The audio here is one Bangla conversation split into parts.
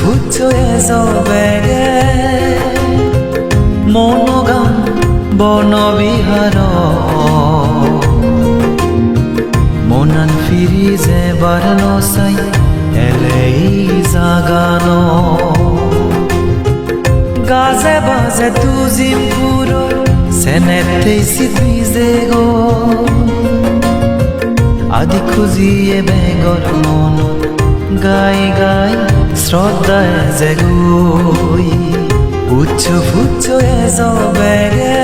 ফুচ্ছো এজবেগে মনোগাম বনবিহার মনান ফিরি যে বার নসাই এলেই জাগান গাজে বাজে তুজিম পুরো সেনেতেই সিদ্ধিজে গো আদি খুঁজিয়ে বেগর মন গাই গাই শ্রদ্ধায় যে গই উচ্চ ফুচ্ছ এজবেগে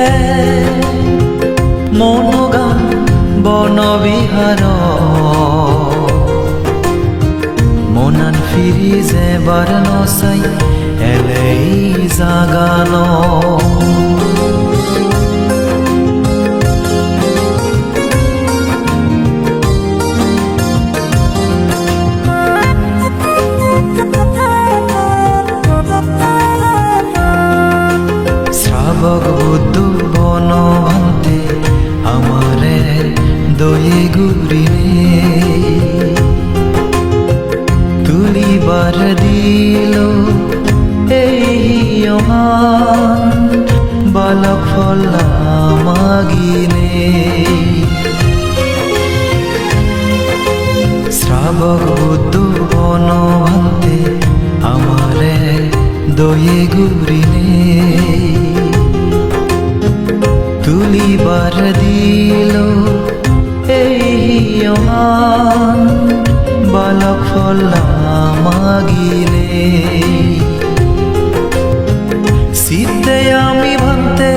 মনোগাম বনবিহার মনান ফিরি যে বার নসাই এলেই জাগান শ্রাবক বুদ্ধ বন ভান্তে আমারে দয়ে গুরিনে তুলিবার দিল এই অমান বালক ফলা মাগিনে শ্রাবক বুদ্ধ বন ভান্তে আমারে দয়ে গুরিনে তুলিবার দিল এই অমান বালক ফলা মাগিলে সিদ্ধে আমি ভান্তে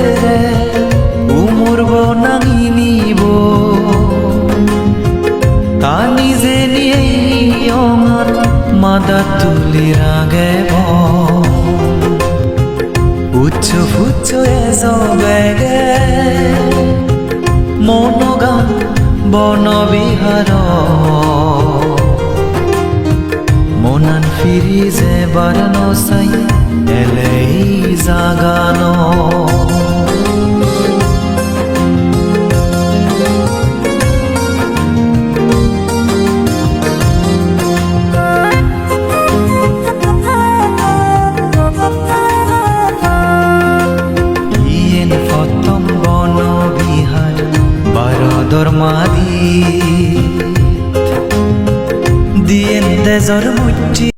উমরব নাঙিনিব তা নিজে নিয়ে অমান মাদা তুলি রাগে উচ্চ ফুচ্ছ এজবেগে মনোগাম বনবিহার মনান ফিরি যে বার নসাই এলেই জাগান ধর্মাদি দিয়েন দেজর মুঠি